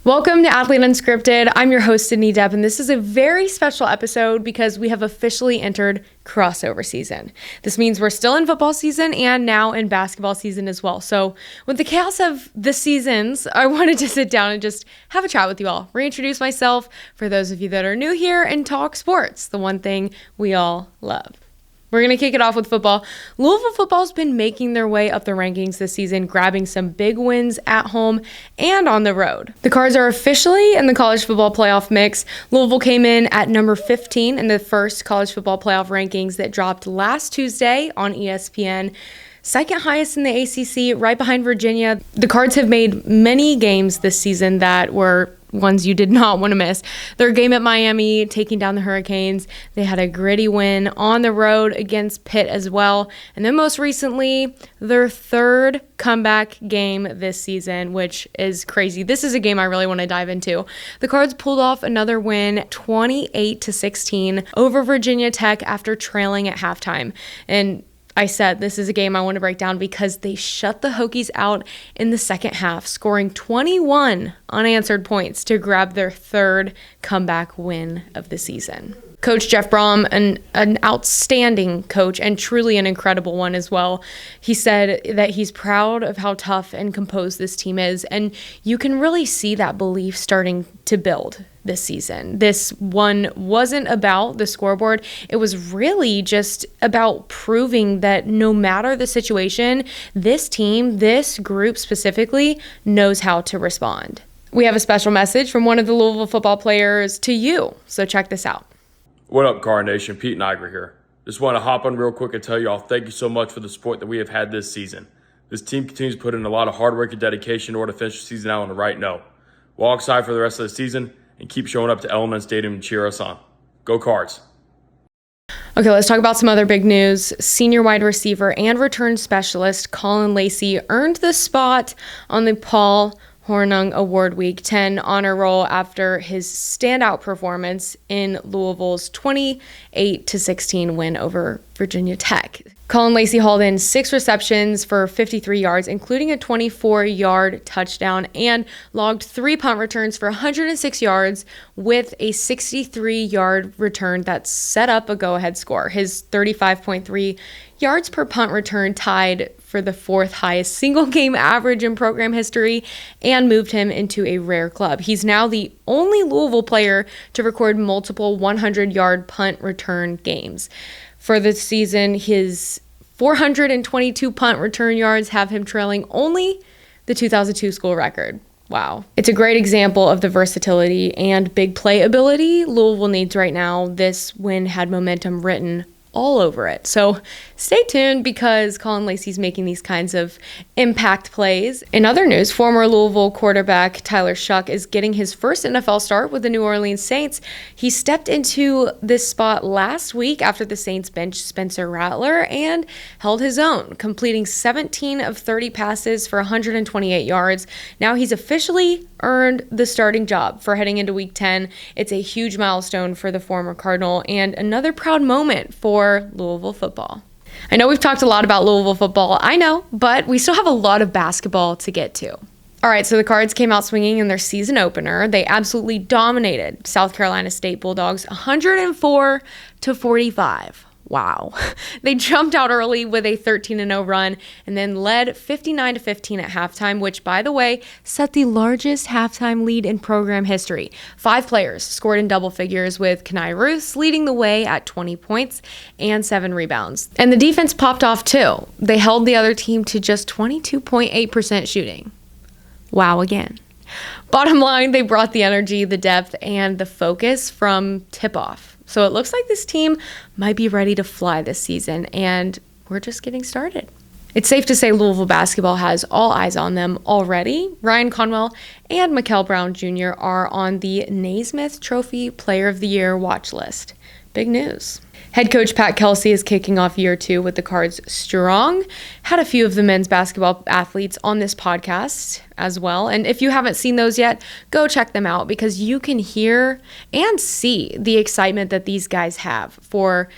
Welcome to Athlete Unscripted. I'm your host, Sidney Depp, and this is a very special episode because we have officially entered crossover season. This means we're still in football season and now in basketball season as well. So with the chaos of the seasons, I wanted to sit down and just have a chat with you all, reintroduce myself for those of you that are new here, and talk sports, the one thing we all love. We're going to kick it off with football. Louisville football's been making their way up the rankings this season, grabbing some big wins at home and on the road. The Cards are officially in the college football playoff mix. Louisville came in at number 15 in the first college football playoff rankings that dropped last Tuesday on ESPN. Second highest in the ACC, right behind Virginia. The Cards have made many games this season that were ones you did not want to miss. Their game at Miami, taking down the Hurricanes. They had a gritty win on the road against Pitt as well. And then most recently, their third comeback game this season, which is crazy. This is a game I really want to dive into. The Cards pulled off another win, 28-16 over Virginia Tech after trailing at halftime. And I said this is a game I want to break down because they shut the Hokies out in the second half, scoring 21 unanswered points to grab their third comeback win of the season. Coach Jeff Brohm, an outstanding coach and truly an incredible one as well. He said that he's proud of how tough and composed this team is, and you can really see that belief starting to build this season. This one wasn't about the scoreboard. It was really just about proving that no matter the situation, this team, this group specifically, knows how to respond. We have a special message from one of the Louisville football players to you, so check this out. What up, Car Nation? Pete Niagara here. Just want to hop on real quick and tell you all thank you so much for the support that we have had this season. This team continues to put in a lot of hard work and dedication in order to finish the season out on the right note. We're all excited for the rest of the season and keep showing up to Element Stadium and cheer us on. Go Cards! Okay, let's talk about some other big news. Senior wide receiver and return specialist Colin Lacey earned the spot on the Paul Hornung Award Week 10 honor roll after his standout performance in Louisville's 28-16 win over Virginia Tech. Colin Lacey hauled in 6 receptions for 53 yards, including a 24-yard touchdown, and logged 3 punt returns for 106 yards with a 63-yard return that set up a go-ahead score. His 35.3 yards per punt return tied for the 4th highest single-game average in program history and moved him into a rare club. He's now the only Louisville player to record multiple 100-yard punt return games. For the season, his 422 punt return yards have him trailing only the 2002 school record. Wow. It's a great example of the versatility and big play ability Louisville needs right now. This win had momentum written all over it. So stay tuned because Colin Lacey's making these kinds of impact plays. In other news, former Louisville quarterback Tyler Shuck is getting his first NFL start with the New Orleans Saints. He stepped into this spot last week after the Saints benched Spencer Rattler and held his own, completing 17 of 30 passes for 128 yards. Now he's officially earned the starting job for heading into Week 10. It's a huge milestone for the former Cardinal and another proud moment for Louisville football. I know we've talked a lot about Louisville football, I know, but we still have a lot of basketball to get to. All right, so the Cards came out swinging in their season opener. They absolutely dominated South Carolina State Bulldogs 104-45. Wow. They jumped out early with a 13-0 run and then led 59-15 at halftime, which, by the way, set the largest halftime lead in program history. 5 players scored in double figures, with Kenai Ruths leading the way at 20 points and 7 rebounds. And the defense popped off too. They held the other team to just 22.8% shooting. Wow again. Bottom line, they brought the energy, the depth, and the focus from tip-off. So it looks like this team might be ready to fly this season, and we're just getting started. It's safe to say Louisville basketball has all eyes on them already. Ryan Conwell and Mikel Brown Jr. are on the Naismith Trophy Player of the Year watch list. Big news. Head Coach Pat Kelsey is kicking off year 2 with the Cards strong. Had a few of the men's basketball athletes on this podcast as well. And if you haven't seen those yet, go check them out because you can hear and see the excitement that these guys have for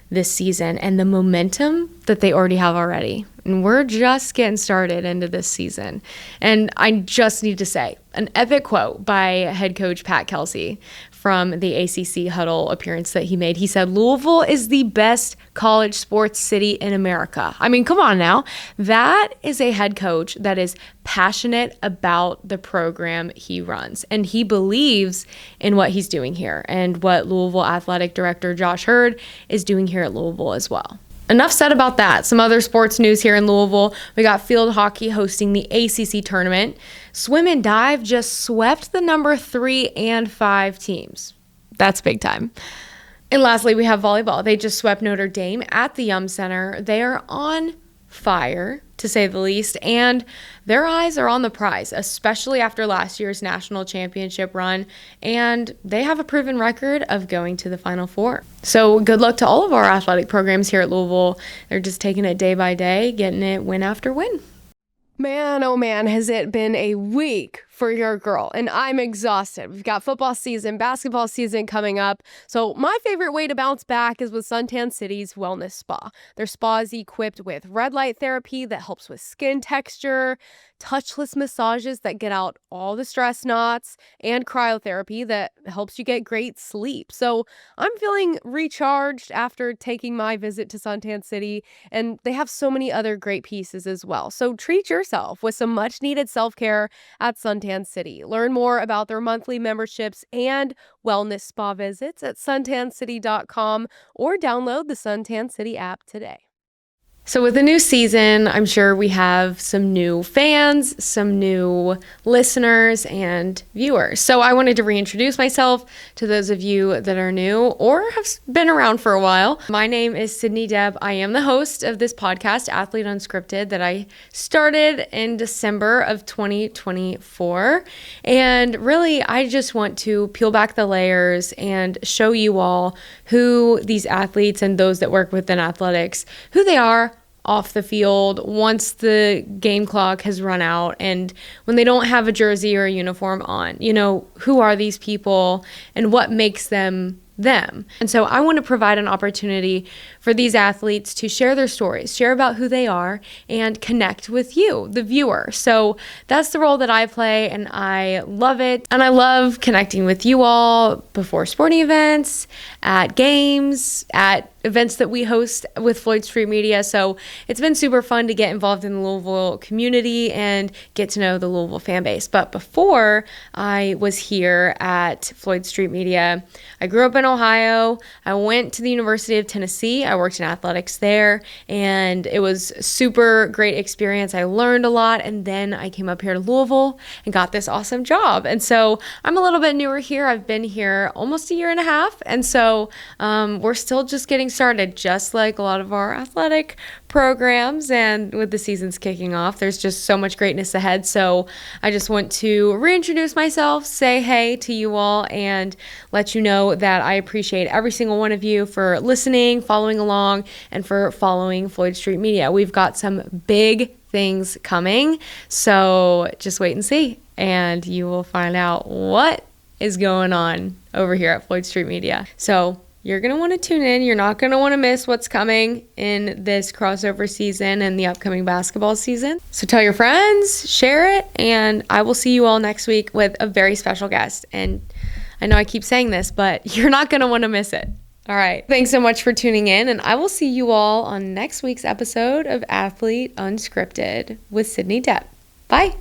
this season and the momentum that they already have already. And we're just getting started into this season. And I just need to say, an epic quote by head coach Pat Kelsey from the ACC huddle appearance that he made. He said, "Louisville is the best college sports city in America." I mean, come on now. That is a head coach that is passionate about the program he runs, and he believes in what he's doing here and what Louisville Athletic Director Josh Hurd is doing here at Louisville as well. Enough said about that. Some other sports news here in Louisville. We got field hockey hosting the ACC tournament. Swim and dive just swept the number 3 and 5 teams. That's big time. And lastly, we have volleyball. They just swept Notre Dame at the Yum Center. They are on fire, to say the least, and their eyes are on the prize, especially after last year's national championship run, and they have a proven record of going to the Final Four. So good luck to all of our athletic programs here at Louisville. They're just taking it day by day, getting it win after win. Man, oh man, has it been a week for your girl, and I'm exhausted. We've got football season, basketball season coming up. So my favorite way to bounce back is with Suntan City's Wellness Spa. Their spa is equipped with red light therapy that helps with skin texture, touchless massages that get out all the stress knots, and cryotherapy that helps you get great sleep. So I'm feeling recharged after taking my visit to Suntan City, and they have so many other great pieces as well. So treat yourself with some much needed self-care at Suntan City. Learn more about their monthly memberships and wellness spa visits at suntancity.com or download the Suntan City app today. So with the new season, I'm sure we have some new fans, some new listeners and viewers. So I wanted to reintroduce myself to those of you that are new or have been around for a while. My name is Sidney Depp. I am the host of this podcast, Athlete Unscripted, that I started in December of 2024. And really, I just want to peel back the layers and show you all who these athletes and those that work within athletics, who they are off the field once the game clock has run out and when they don't have a jersey or a uniform on. You know, who are these people and what makes them them? And so I want to provide an opportunity for these athletes to share their stories, share about who they are, and connect with you, the viewer. So that's the role that I play, and I love it. And I love connecting with you all before sporting events, at games, at events that we host with Floyd Street Media. So it's been super fun to get involved in the Louisville community and get to know the Louisville fan base. But before I was here at Floyd Street Media, I grew up in Ohio. I went to the University of Tennessee. I worked in athletics there, and it was a super great experience. I learned a lot, and then I came up here to Louisville and got this awesome job. And so I'm a little bit newer here. I've been here almost a year and a half, and so we're still just getting started, just like a lot of our athletic programs. And with the seasons kicking off, there's just so much greatness ahead. So I just want to reintroduce myself, say hey to you all, and let you know that I appreciate every single one of you for listening, following along, and for following Floyd Street Media. We've got some big things coming, so just wait and see, and you will find out what is going on over here at Floyd Street Media. So you're going to want to tune in. You're not going to want to miss what's coming in this crossover season and the upcoming basketball season. So tell your friends, share it, and I will see you all next week with a very special guest. And I know I keep saying this, but you're not going to want to miss it. All right. Thanks so much for tuning in, and I will see you all on next week's episode of Athlete Unscripted with Sidney Depp. Bye.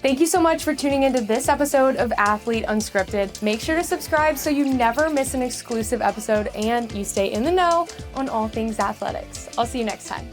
Thank you so much for tuning into this episode of Athlete Unscripted. Make sure to subscribe so you never miss an exclusive episode and you stay in the know on all things athletics. I'll see you next time.